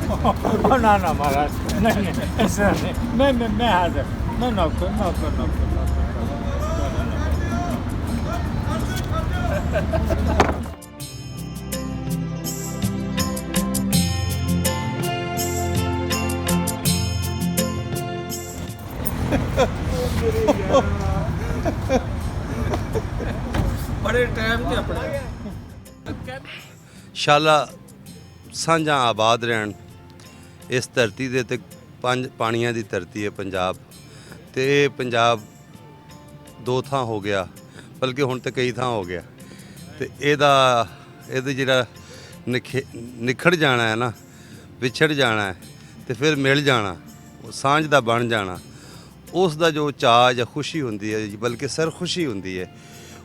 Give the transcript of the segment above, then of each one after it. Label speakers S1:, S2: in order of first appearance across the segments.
S1: ना ना महाराज, नहीं नहीं ऐसा नहीं, मैं हाजिर, मैं नौकर नौकर नौकर बड़े टाइम के अपने
S2: ਸ਼ਾਲਾ ਸਾਂਝਾ ਆਬਾਦ ਰਹਿਣ। ਇਸ ਧਰਤੀ ਦੇ ਤੇ 5 ਪਾਣੀਆਂ ਦੀ ਧਰਤੀ ਹੈ ਪੰਜਾਬ, ਤੇ ਇਹ ਪੰਜਾਬ 2 ਥਾਂ ਹੋ ਗਿਆ, ਬਲਕਿ ਹੁਣ ਤੇ ਕਈ ਥਾਂ ਹੋ ਗਿਆ। ਤੇ ਇਹਦੇ ਜਿਹੜਾ ਨਿਖੜ ਜਾਣਾ ਹੈ ਨਾ, ਵਿਛੜ ਜਾਣਾ ਹੈ ਤੇ ਫਿਰ ਮਿਲ ਜਾਣਾ, ਉਹ ਸਾਂਝ ਦਾ ਬਣ ਜਾਣਾ, ਉਸ ਦਾ ਜੋ ਚਾਅ ਜਾਂ ਖੁਸ਼ੀ ਹੁੰਦੀ ਹੈ, ਬਲਕਿ ਸਰਖੁਸ਼ੀ ਹੁੰਦੀ ਹੈ,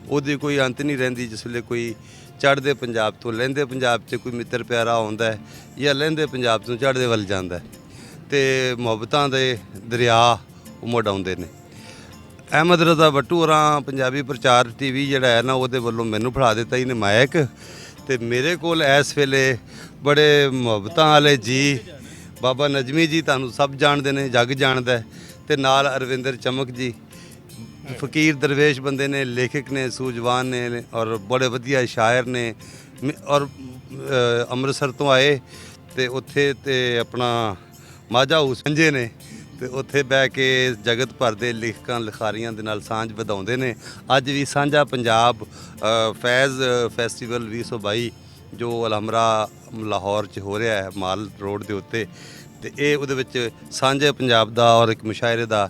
S2: ਉਹਦੀ ਕੋਈ ਅੰਤ ਨਹੀਂ ਰਹਿੰਦੀ। ਜਿਸ ਵੇਲੇ ਕੋਈ ਚੜ੍ਹਦੇ ਪੰਜਾਬ ਤੋਂ ਲਹਿੰਦੇ ਪੰਜਾਬ 'ਚ ਕੋਈ ਮਿੱਤਰ ਪਿਆਰਾ ਆਉਂਦਾ ਹੈ, ਜਾਂ ਲਹਿੰਦੇ ਪੰਜਾਬ ਤੋਂ ਚੜ੍ਹਦੇ ਵੱਲ ਜਾਂਦਾ ਹੈ, ਤੇ ਮੁਹੱਬਤਾਂ ਦੇ ਦਰਿਆ ਉਹ ਮੁੜ ਆਉਂਦੇ ਨੇ। ਅਹਿਮਦ ਰਜ਼ਾ ਬੱਟੂ ਹੋਰਾਂ ਪੰਜਾਬੀ ਪ੍ਰਚਾਰ TV ਜਿਹੜਾ ਹੈ ਨਾ, ਉਹਦੇ ਵੱਲੋਂ ਮੈਨੂੰ ਫੜਾ ਦਿੱਤਾ ਇਹਨੇ ਮਾਇਕ, ਤੇ ਮੇਰੇ ਕੋਲ ਇਸ ਵੇਲੇ ਬੜੇ ਮੁਹੱਬਤਾਂ ਵਾਲੇ ਜੀ ਬਾਬਾ ਨਜ਼ਮੀ ਜੀ, ਤੁਹਾਨੂੰ ਸਭ ਜਾਣਦੇ ਨੇ, ਜੱਗ ਜਾਣਦਾ, ਤੇ ਨਾਲ ਅਰਵਿੰਦਰ ਚਮਕ ਜੀ, ਫਕੀਰ ਦਰਵੇਸ਼ ਬੰਦੇ ਨੇ, ਲੇਖਕ ਨੇ, ਸੂਝਵਾਨ ਨੇ, ਔਰ ਬੜੇ ਵਧੀਆ ਸ਼ਾਇਰ ਨੇ, ਔਰ ਅੰਮ੍ਰਿਤਸਰ ਤੋਂ ਆਏ ਤੇ ਉੱਥੇ ਤੇ ਆਪਣਾ ਮਾਝਾ ਹਾਊਸ ਸੰਜੇ ਨੇ, ਤੇ ਉੱਥੇ ਬਹਿ ਕੇ ਜਗਤ ਭਰ ਦੇ ਲੇਖਕਾਂ ਲਿਖਾਰੀਆਂ ਦੇ ਨਾਲ ਸਾਂਝ ਵਧਾਉਂਦੇ ਨੇ। ਅੱਜ ਵੀ ਸਾਂਝਾ ਪੰਜਾਬ ਫੈਜ਼ ਫੈਸਟੀਵਲ 2022 ਜੋ ਅਲਹਮਰਾ ਲਾਹੌਰ 'ਚ ਹੋ ਰਿਹਾ ਹੈ, ਮਾਲ ਰੋਡ ਦੇ ਉੱਤੇ, ਤੇ ਇਹ ਉਹਦੇ ਵਿੱਚ ਸਾਂਝੇ ਪੰਜਾਬ ਦਾ ਔਰ ਇੱਕ ਮੁਸ਼ਾਇਰੇ ਦਾ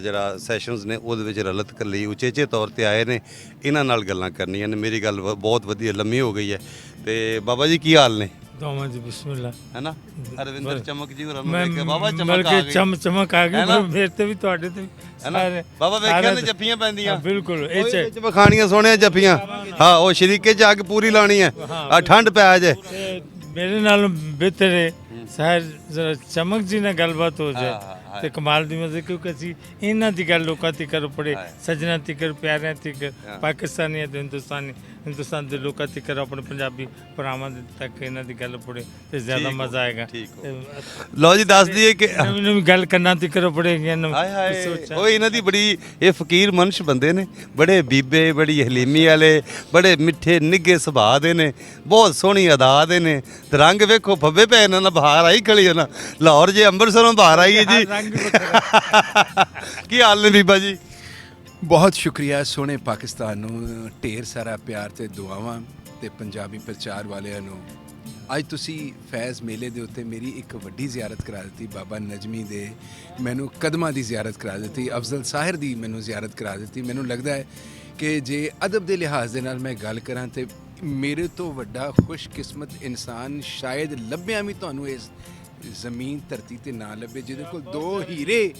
S2: ਜਿਹੜਾ ਸੈਸ਼ਨਸ ਨੇ ਉਹਦੇ ਵਿੱਚ ਰਲਤ ਕਰ ਲਈ ਉਚੇਚੇ ਤੌਰ ਤੇ ਆਏ ਨੇ। ਇਹਨਾਂ ਨਾਲ ਗੱਲਾਂ ਕਰਨੀਆਂ ਨੇ। ਮੇਰੀ ਗੱਲ ਬਹੁਤ ਵਧੀਆ ਲੰਮੀ ਹੋ ਗਈ ਹੈ। ਤੇ ਬਾਬਾ ਜੀ ਕੀ ਹਾਲ ਨੇ?
S1: दोमा जी बिस्मिल्लाह
S2: है ना। अरविंदर चमक जी होਰਾਂ
S1: मैं
S2: ਨੂੰ ਦੇਖ ਬਾਬਾ ਚਮਕ
S1: बल्कि
S2: ਆ ਗਈ,
S1: चमक आ
S2: है ना?
S1: गई मेरे ते भी ਤੁਹਾਡੇ ਤੇ
S2: ਹੈ ਨਾ। ਬਾਬਾ ਵੇਖਿਆ ਨੇ ਜੱਫੀਆਂ ਪੈਂਦੀਆਂ,
S1: ਬਿਲਕੁਲ ਇਹ
S2: ਉਹਦੇ
S1: ਚ
S2: ਵਿੱਚ ਵਿਖਾਣੀਆਂ ਸੋਹਣੀਆਂ ਜੱਫੀਆਂ। ਹਾਂ, ਉਹ ਸ਼ਰੀਕੇ 'ਚ ਅੱਗ ਪੂਰੀ ਲਾਣੀ ਹੈ, ਆ ਠੰਡ ਪੈ ਜੇ।
S1: ਤੇ ਮੇਰੇ ਨਾਲ ਬਿਹਤਰ ਸ਼ਾਇਦ ਜ਼ਰਾ ਚਮਕ ਜੀ ਨਾਲ ਗੱਲਬਾਤ ਹੋ ਜਾਏ ਤੇ ਕਮਾਲ ਦੀ ਮਜ਼ੇ, ਕਿਉਂਕਿ ਅਸੀਂ ਇਹਨਾਂ ਦੀ ਗੱਲ ਲੋਕਾਂ ਤੀਕਰ ਪੜੇ, ਸੱਜਣਾ ਤੀਕਰ, ਪਿਆਰਿਆਂ ਤੀਕਰ, ਪਾਕਿਸਤਾਨੀਆਂ ਤੇ ਹਿੰਦੁਸਤਾਨ ਦੇ ਲੋਕਾਂ ਤੀਕਰ, ਆਪਣੇ ਪੰਜਾਬੀ ਭਰਾਵਾਂ ਤੱਕ ਇਹਨਾਂ ਦੀ ਗੱਲ ਪੜੇ ਤੇ ਜ਼ਿਆਦਾ ਮਜ਼ਾ ਆਏਗਾ।
S2: ਲਓ ਜੀ, ਦੱਸ ਦਈਏ ਕਿ
S1: ਨਵੀਂ ਨਵੀਂ ਗੱਲ ਕਰਨਾ ਤੀਕਰ ਪੜੇਗੀਆਂ।
S2: ਹਾਏ ਹਾਏ, ਉਹ ਇਹਨਾਂ ਦੀ ਬੜੀ, ਇਹ ਫਕੀਰ ਮਨਸ਼ ਬੰਦੇ ਨੇ, ਬੜੇ ਬੀਬੇ, ਬੜੀ ਹਲੀਮੀ ਵਾਲੇ, ਬੜੇ ਮਿੱਠੇ ਨਿੱਘੇ ਸੁਭਾਅ ਦੇ ਨੇ, ਬਹੁਤ ਸੋਹਣੀ ਅਦਾ ਦੇ ਨੇ, ਤੇ ਰੰਗ ਵੇਖੋ ਫੱਬੇ ਪੈ ਇਹਨਾਂ ਦਾ, ਬਹਾਰ ਆਈ ਖੜੀ ਹੈ ਨਾ ਲਾਹੌਰ ਜੇ ਅੰਮ੍ਰਿਤਸਰੋਂ ਬਾਹਰ ਆਈ ਹੈ ਜੀ। ਕੀ ਹਾਲ ਨੇ ਬੀਬਾ ਜੀ?
S3: ਬਹੁਤ ਸ਼ੁਕਰੀਆ ਸੋਹਣੇ ਪਾਕਿਸਤਾਨ ਨੂੰ, ਢੇਰ ਸਾਰਾ ਪਿਆਰ ਤੇ ਦੁਆਵਾਂ, ਤੇ ਪੰਜਾਬੀ ਪ੍ਰਚਾਰ ਵਾਲਿਆਂ ਨੂੰ। ਅੱਜ ਤੁਸੀਂ ਫੈਜ਼ ਮੇਲੇ ਦੇ ਉੱਤੇ ਮੇਰੀ ਇੱਕ ਵੱਡੀ ਜ਼ਿਆਰਤ ਕਰਾ ਦਿੱਤੀ, ਬਾਬਾ ਨਜ਼ਮੀ ਦੇ ਮੈਨੂੰ ਕਦਮਾਂ ਦੀ ਜ਼ਿਆਰਤ ਕਰਾ ਦਿੱਤੀ, ਅਫਜ਼ਲ ਸਾਹਿਰ ਦੀ ਮੈਨੂੰ ਜ਼ਿਆਰਤ ਕਰਾ ਦਿੱਤੀ। ਮੈਨੂੰ ਲੱਗਦਾ ਹੈ ਕਿ ਜੇ ਅਦਬ ਦੇ ਲਿਹਾਜ਼ ਦੇ ਨਾਲ ਮੈਂ ਗੱਲ ਕਰਾਂ ਤੇ ਮੇਰੇ ਤੋਂ ਵੱਡਾ ਖੁਸ਼ਕਿਸਮਤ ਇਨਸਾਨ ਸ਼ਾਇਦ ਲੱਭਿਆ ਵੀ ਤੁਹਾਨੂੰ ਇਸ ਜ਼ਮੀਨ ਧਰਤੀ ਤੇ ਨਾ ਲੱਭੇ, ਜਿਹਦੇ ਕੋਲ 2 ਹੀਰੇ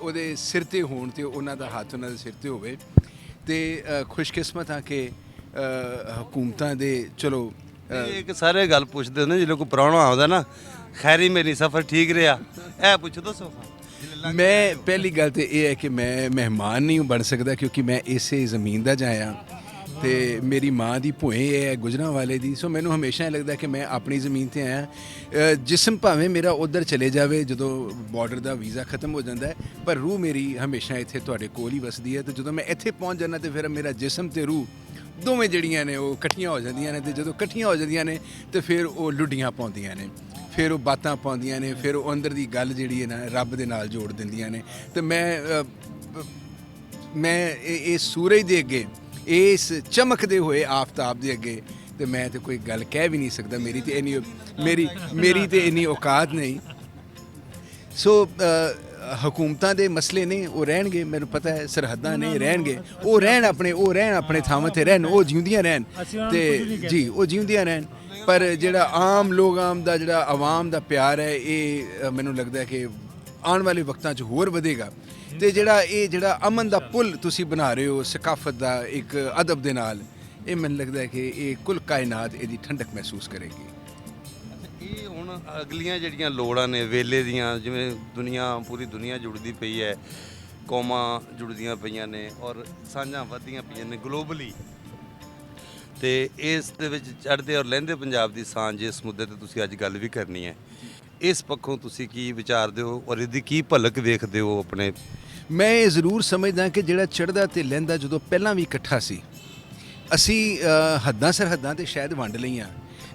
S3: ਉਹਦੇ ਸਿਰ ਤੇ ਹੋਣ ਤੇ ਉਹਨਾਂ ਦਾ ਹੱਥ ਉਹਨਾਂ ਦੇ ਸਿਰ ਤੇ ਹੋਵੇ। ਤੇ ਖੁਸ਼ਕਿਸਮਤ ਆ ਕਿ ਹਕੂਮਤਾਂ ਦੇ ਚਲੋ
S2: ਇੱਕ ਸਾਰੇ ਗੱਲ ਪੁੱਛਦੇ ਨੇ, ਜਦੋਂ ਕੋਈ ਪ੍ਰਾਹੁਣਾ ਆਉਂਦਾ ਨਾ, ਖੈਰੀ ਮੇਰੀ ਸਫ਼ਰ ਠੀਕ ਰਿਹਾ, ਇਹ ਪੁੱਛ ਦੋ ਸੋਫਾ।
S3: ਮੈਂ ਪਹਿਲੀ ਗੱਲ ਤੇ ਇਹ ਹੈ ਕਿ ਮੈਂ ਮਹਿਮਾਨ ਨਹੀਂ ਬਣ ਸਕਦਾ, ਕਿਉਂਕਿ ਮੈਂ ਇਸੇ ਜ਼ਮੀਨ ਦਾ ਜਾਇਆ, ਤੇ ਮੇਰੀ ਮਾਂ ਦੀ ਭੂਏ ਇਹ ਹੈ ਗੁਜਰਾਂਵਾਲੇ ਦੀ। ਸੋ ਮੈਨੂੰ ਹਮੇਸ਼ਾ ਇਹ ਲੱਗਦਾ ਕਿ ਮੈਂ ਆਪਣੀ ਜ਼ਮੀਨ ਤੇ ਆਇਆ। ਜਿਸਮ ਭਾਵੇਂ ਮੇਰਾ ਉੱਧਰ ਚਲੇ ਜਾਵੇ ਜਦੋਂ ਬਾਰਡਰ ਦਾ ਵੀਜ਼ਾ ਖਤਮ ਹੋ ਜਾਂਦਾ ਹੈ, ਪਰ ਰੂਹ ਮੇਰੀ ਹਮੇਸ਼ਾ ਇੱਥੇ ਤੁਹਾਡੇ ਕੋਲ ਹੀ ਵਸਦੀ ਹੈ। ਤੇ ਜਦੋਂ ਮੈਂ ਇੱਥੇ ਪਹੁੰਚ ਜਾਂਦਾ ਤੇ ਫਿਰ ਮੇਰਾ ਜਿਸਮ ਤੇ ਰੂਹ ਦੋਵੇਂ ਜਿਹੜੀਆਂ ਨੇ ਉਹ ਇਕੱਠੀਆਂ ਹੋ ਜਾਂਦੀਆਂ ਨੇ, ਤੇ ਜਦੋਂ ਇਕੱਠੀਆਂ ਹੋ ਜਾਂਦੀਆਂ ਨੇ ਤੇ ਫਿਰ ਉਹ ਲੁੱਡੀਆਂ ਪਾਉਂਦੀਆਂ ਨੇ, ਫਿਰ ਉਹ ਬਾਤਾਂ ਪਾਉਂਦੀਆਂ ਨੇ, ਫਿਰ ਉਹ ਅੰਦਰ ਦੀ ਗੱਲ ਜਿਹੜੀ ਹੈ ਨਾ ਰੱਬ ਦੇ ਨਾਲ ਜੋੜ ਦਿੰਦੀਆਂ ਨੇ। ਤੇ ਮੈਂ ਇਸ ਸੂਰਜ ਦੇ ਅੱਗੇ, ਇਸ ਚਮਕਦੇ ਹੋਏ ਆਫਤਾਬ ਦੇ ਅੱਗੇ ਤੇ ਮੈਂ ਤੇ ਕੋਈ ਗੱਲ ਕਹਿ ਵੀ ਨਹੀਂ ਸਕਦਾ। ਮੇਰੀ ਤੇ ਇੰਨੀ ਔਕਾਤ ਨਹੀਂ। ਸੋ ਹਕੂਮਤਾਂ ਦੇ ਮਸਲੇ ਨੇ, ਉਹ ਰਹਿਣਗੇ, ਮੈਨੂੰ ਪਤਾ ਹੈ, ਸਰਹੱਦਾਂ ਨੇ, ਰਹਿਣਗੇ, ਉਹ ਰਹਿਣ ਆਪਣੇ ਥਾਵਾਂ ਤੇ ਰਹਿਣ, ਉਹ ਜਿਉਂਦੀਆਂ ਰਹਿਣ, ਤੇ ਜੀ ਉਹ ਜਿਉਂਦੀਆਂ ਰਹਿਣ। ਪਰ ਜਿਹੜਾ ਆਮ ਲੋਕਾਂ ਦਾ, ਜਿਹੜਾ ਆਵਾਮ ਦਾ ਪਿਆਰ ਹੈ, ਇਹ ਮੈਨੂੰ ਲੱਗਦਾ ਕਿ ਆਉਣ ਵਾਲੇ ਵਕਤਾਂ 'ਚ ਹੋਰ ਵਧੇਗਾ। ਤੇ ਜਿਹੜਾ ਅਮਨ ਦਾ ਪੁਲ ਤੁਸੀਂ ਬਣਾ ਰਹੇ ਹੋ ਸਕਾਫਤ ਦਾ ਇੱਕ ਅਦਬ ਦੇ ਨਾਲ, ਇਹ ਮੈਨੂੰ ਲੱਗਦਾ ਹੈ ਕਿ ਇਹ ਕੁੱਲ ਕਾਇਨਾਤ ਇਹਦੀ ਠੰਡਕ ਮਹਿਸੂਸ ਕਰੇਗੀ।
S2: ਇਹ ਹੁਣ ਅਗਲੀਆਂ ਜਿਹੜੀਆਂ ਲੋੜਾਂ ਨੇ ਵੇਲੇ ਦੀਆਂ, ਜਿਵੇਂ ਪੂਰੀ ਦੁਨੀਆ ਜੁੜਦੀ ਪਈ ਹੈ, ਕੌਮਾਂ ਜੁੜਦੀਆਂ ਪਈਆਂ ਨੇ, ਔਰ ਸਾਂਝਾਂ ਵੱਧਦੀਆਂ ਪਈਆਂ ਨੇ ਗਲੋਬਲੀ, ਤੇ ਇਸ ਦੇ ਵਿੱਚ ਚੜ੍ਹਦੇ ਔਰ ਲਹਿੰਦੇ ਪੰਜਾਬ ਦੀ ਸਾਂਝ, ਇਸ ਮੁੱਦੇ ਤੇ ਤੁਸੀਂ ਅੱਜ ਗੱਲ ਵੀ ਕਰਨੀ ਹੈ। ਇਸ ਪੱਖੋਂ ਤੁਸੀਂ ਕੀ ਵਿਚਾਰਦੇ ਹੋ ਔਰ ਇਹਦੀ ਕੀ ਭਲਕ ਵੇਖਦੇ ਹੋ ਆਪਣੇ?
S3: ਮੈਂ ਇਹ ਜ਼ਰੂਰ ਸਮਝਦਾ ਕਿ ਜਿਹੜਾ ਚੜ੍ਹਦਾ ਤੇ ਲਹਿੰਦਾ ਜਦੋਂ ਪਹਿਲਾਂ ਵੀ ਇਕੱਠਾ ਸੀ, ਅਸੀਂ ਹੱਦਾਂ ਸਰਹੱਦਾਂ ਤੇ ਸ਼ਾਇਦ ਵੰਡ ਲਈਆਂ,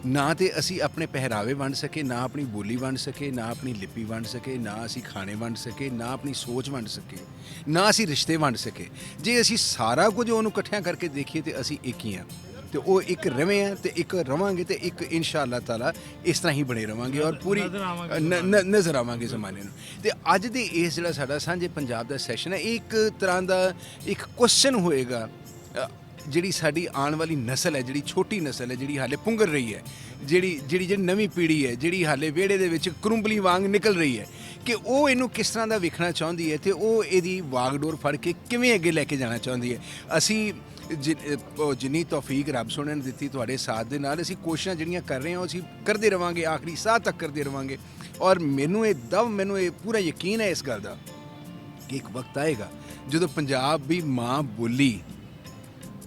S3: ਨਾ ਤੇ ਅਸੀਂ ਆਪਣੇ ਪਹਿਰਾਵੇ ਵੰਡ ਸਕੇ, ਨਾ ਆਪਣੀ ਬੋਲੀ ਵੰਡ ਸਕੇ, ਨਾ ਆਪਣੀ ਲਿਪੀ ਵੰਡ ਸਕੇ, ਨਾ ਅਸੀਂ ਖਾਣੇ ਵੰਡ ਸਕੇ, ਨਾ ਆਪਣੀ ਸੋਚ ਵੰਡ ਸਕੇ, ਨਾ ਅਸੀਂ ਰਿਸ਼ਤੇ ਵੰਡ ਸਕੇ। ਜੇ ਅਸੀਂ ਸਾਰਾ ਕੁਝ ਉਹਨੂੰ ਇਕੱਠਿਆਂ ਕਰਕੇ ਦੇਖੀਏ ਤੇ ਅਸੀਂ ਇੱਕ ਹੀ ਹਾਂ, ਤੇ ਉਹ ਇੱਕ ਰਵੇਂ ਆ ਤੇ ਇੱਕ ਰਵਾਂਗੇ ਤੇ ਇੱਕ ਇਨਸ਼ਾ ਅੱਲਾਹ ਤਾਲਾ ਇਸ ਤਰ੍ਹਾਂ ਹੀ ਬਣੇ ਰਵਾਂਗੇ ਔਰ ਪੂਰੀ ਨਜ਼ਰ ਆਵਾਂਗੇ ਜ਼ਮਾਨੇ ਨੂੰ। ਤੇ ਅੱਜ ਦੇ ਇਸ ਜਿਹੜਾ ਸਾਡਾ ਸਾਂਝੇ ਪੰਜਾਬ ਦਾ ਸੈਸ਼ਨ ਹੈ, ਇਹ ਇੱਕ ਤਰ੍ਹਾਂ ਦਾ ਇੱਕ ਕੁਐਸਚਨ ਹੋਏਗਾ ਜਿਹੜੀ ਸਾਡੀ ਆਉਣ ਵਾਲੀ ਨਸਲ ਹੈ, ਜਿਹੜੀ ਛੋਟੀ ਨਸਲ ਹੈ, ਜਿਹੜੀ ਹਾਲੇ ਪੁੰਗਰ ਰਹੀ ਹੈ, ਜਿਹੜੀ ਨਵੀਂ ਪੀੜ੍ਹੀ ਹੈ, ਜਿਹੜੀ ਹਾਲੇ ਵਿਹੜੇ ਦੇ ਵਿੱਚ ਕਰੁੰਬਲੀ ਵਾਂਗ ਨਿਕਲ ਰਹੀ ਹੈ, ਕਿ ਉਹ ਇਹਨੂੰ ਕਿਸ ਤਰ੍ਹਾਂ ਦਾ ਵੇਖਣਾ ਚਾਹੁੰਦੀ ਹੈ ਤੇ ਉਹ ਇਹਦੀ ਵਾਗਡੋਰ ਫੜ ਕੇ ਕਿਵੇਂ ਅੱਗੇ ਲੈ ਕੇ ਜਾਣਾ ਚਾਹੁੰਦੀ ਹੈ। ਅਸੀਂ ਜਿੰਨੀ ਤੌਫੀਕ ਰੱਬ ਸੋਹਣੇ ਨੇ ਦਿੱਤੀ ਤੁਹਾਡੇ ਸਾਥ ਦੇ ਨਾਲ, ਅਸੀਂ ਕੋਸ਼ਿਸ਼ਾਂ ਜਿਹੜੀਆਂ ਕਰ ਰਹੇ ਹਾਂ ਉਹ ਅਸੀਂ ਕਰਦੇ ਰਵਾਂਗੇ, ਆਖਰੀ ਸਾਹ ਤੱਕ ਕਰਦੇ ਰਵਾਂਗੇ। ਔਰ ਮੈਨੂੰ ਇਹ ਪੂਰਾ ਯਕੀਨ ਹੈ ਇਸ ਗੱਲ ਦਾ ਕਿ ਇੱਕ ਵਕਤ ਆਏਗਾ ਜਦੋਂ ਪੰਜਾਬੀ ਮਾਂ ਬੋਲੀ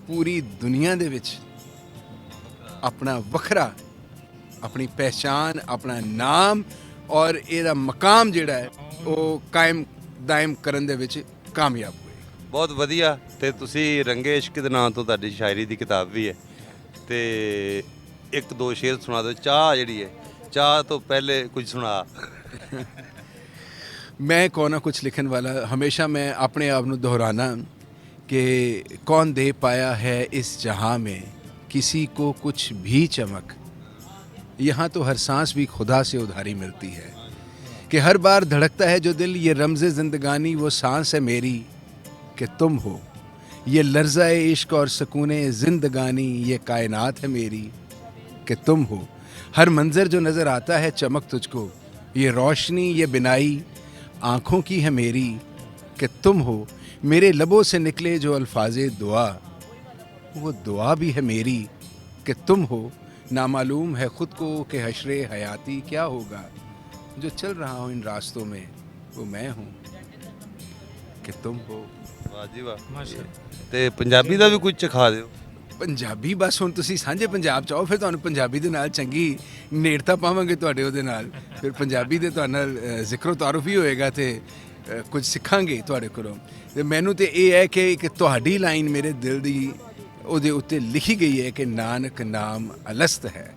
S3: ਪੂਰੀ ਦੁਨੀਆ ਦੇ ਵਿੱਚ ਆਪਣਾ ਵੱਖਰਾ, ਆਪਣੀ ਪਹਿਚਾਨ, ਆਪਣਾ ਨਾਮ ਔਰ ਇਹਦਾ ਮਕਾਮ ਜਿਹੜਾ ਹੈ ਉਹ ਕਾਇਮ ਦਾਇਮ ਕਰਨ ਦੇ ਵਿੱਚ ਕਾਮਯਾਬ ਹੋਏ।
S2: ਬਹੁਤ ਵਧੀਆ। ਤੇ ਤੁਸੀਂ ਰੰਗੇ ਇਸ਼ਕ ਦੇ ਨਾਂ ਤੋਂ ਤੁਹਾਡੀ ਸ਼ਾਇਰੀ ਦੀ ਕਿਤਾਬ ਵੀ ਹੈ, ਤੇ ਇੱਕ ਦੋ ਸ਼ੇਰ ਸੁਣਾ ਦਿਓ। ਚਾਹ ਜਿਹੜੀ ਹੈ, ਚਾਹ ਤੋਂ ਪਹਿਲੇ ਕੁਝ ਸੁਣਾ।
S3: ਮੈਂ ਕੌਣ ਹਾਂ ਕੁਛ ਲਿਖਣ ਵਾਲਾ, ਹਮੇਸ਼ਾ ਮੈਂ ਆਪਣੇ ਆਪ ਨੂੰ दोहराना कि कौन दे पाया है इस जहाँ में किसी को कुछ भी चमक, यहाँ तो हर सांस भी खुदा से उधारी मिलती है, कि हर बार धड़कता है जो दिल ये रमज़े ज़िंदगानी वो सांस है मेरी कि तुम हो, ये लर्ज़ा इश्क और सुकून ज़िंदगानी ये कायनात है मेरी कि तुम हो, हर मंज़र जो नज़र आता है चमक तुझको, ये रोशनी ये बिनाई आँखों की है मेरी कि तुम हो, मेरे लबों से निकले जो अल्फाज़े दुआ वो दुआ भी है मेरी कि तुम हो, नामालूम है ख़ुद को कि हशरे हयाती क्या होगा, जो चल रहा हूँ इन रास्तों में वो मैं हूँ कि तुम हो।
S2: ਵਾਹ ਜੀ ਵਾਹ। ਤੇ ਪੰਜਾਬੀ ਦਾ ਵੀ ਕੁਝ ਸਿਖਾ ਦਿਓ।
S3: ਪੰਜਾਬੀ ਬਸ ਹੁਣ ਤੁਸੀਂ ਸਾਂਝੇ ਪੰਜਾਬ ਚ ਆਓ, ਫਿਰ ਤੁਹਾਨੂੰ ਪੰਜਾਬੀ ਦੇ ਨਾਲ ਚੰਗੀ ਨੇੜਤਾ ਪਾਵਾਂਗੇ ਤੁਹਾਡੇ ਉਹਦੇ ਨਾਲ, ਫਿਰ ਪੰਜਾਬੀ ਦੇ ਤੁਹਾਡੇ ਨਾਲ ਜ਼ਿਕਰੋ ਤਾਰੁਫ ਹੀ ਹੋਏਗਾ ਤੇ ਕੁਝ ਸਿੱਖਾਂਗੇ ਤੁਹਾਡੇ ਕੋਲੋਂ। ਤੇ ਮੈਨੂੰ ਤੇ ਇਹ ਹੈ ਕਿ ਇੱਕ ਤੁਹਾਡੀ ਲਾਈਨ ਮੇਰੇ ਦਿਲ ਦੀ ਉਹਦੇ ਉੱਤੇ ਲਿਖੀ ਗਈ ਹੈ ਕਿ ਨਾਨਕ ਨਾਮ ਅਲਸਤ ਹੈ।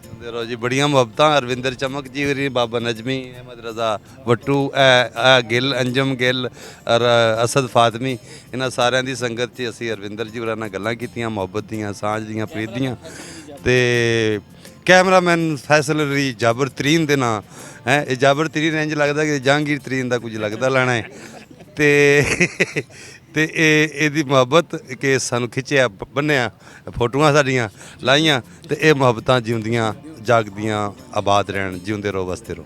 S2: ਹੁੰਦੇ ਰਹੋ ਜੀ, ਬੜੀਆਂ ਮੁਹੱਬਤਾਂ। ਅਰਵਿੰਦਰ ਚਮਕ ਜੀ ਹੋਰੀ, ਬਾਬਾ ਨਜਮੀ, ਅਹਿਮਦ ਰਜ਼ਾ ਵੱਟੂ, ਗਿੱਲ, ਅੰਜਮ ਗਿੱਲ ਔਰ ਅਸਦ ਫਾਤਮੀ, ਇਹਨਾਂ ਸਾਰਿਆਂ ਦੀ ਸੰਗਤ 'ਚ ਅਸੀਂ ਅਰਵਿੰਦਰ ਜੀ ਹੋਰਾਂ ਨਾਲ ਗੱਲਾਂ ਕੀਤੀਆਂ, ਮੁਹੱਬਤ ਦੀਆਂ, ਸਾਂਝ ਦੀਆਂ, ਪ੍ਰੀਤ ਦੀਆਂ। ਤੇ ਕੈਮਰਾਮੈਨ ਫੈਸਲ ਅਲੀ ਜਾਬਰ ਤਰੀਨ ਦੇ ਨਾਂ ਹੈ, ਇਹ ਜਾਬਰ ਤਰੀਨ ਇੰਝ ਲੱਗਦਾ ਕਿ ਜਹਾਂਗੀਰ ਤਰੀਨ ਦਾ ਕੁਝ ਲੱਗਦਾ ਲੈਣਾ ਹੈ। ਤੇ ਇਹਦੀ ਮੁਹੱਬਤ ਕਿ ਸਾਨੂੰ ਖਿੱਚਿਆ, ਬੰਨਿਆ, ਫੋਟੋਆਂ ਸਾਡੀਆਂ ਲਾਈਆਂ, ਤੇ ਇਹ ਮੁਹੱਬਤਾਂ ਜਿਉਂਦੀਆਂ ਜਾਗਦੀਆਂ ਆਬਾਦ ਰਹਿਣ। ਜਿਉਂਦੇ ਰਹੋ, ਵਸਦੇ ਰਹੋ।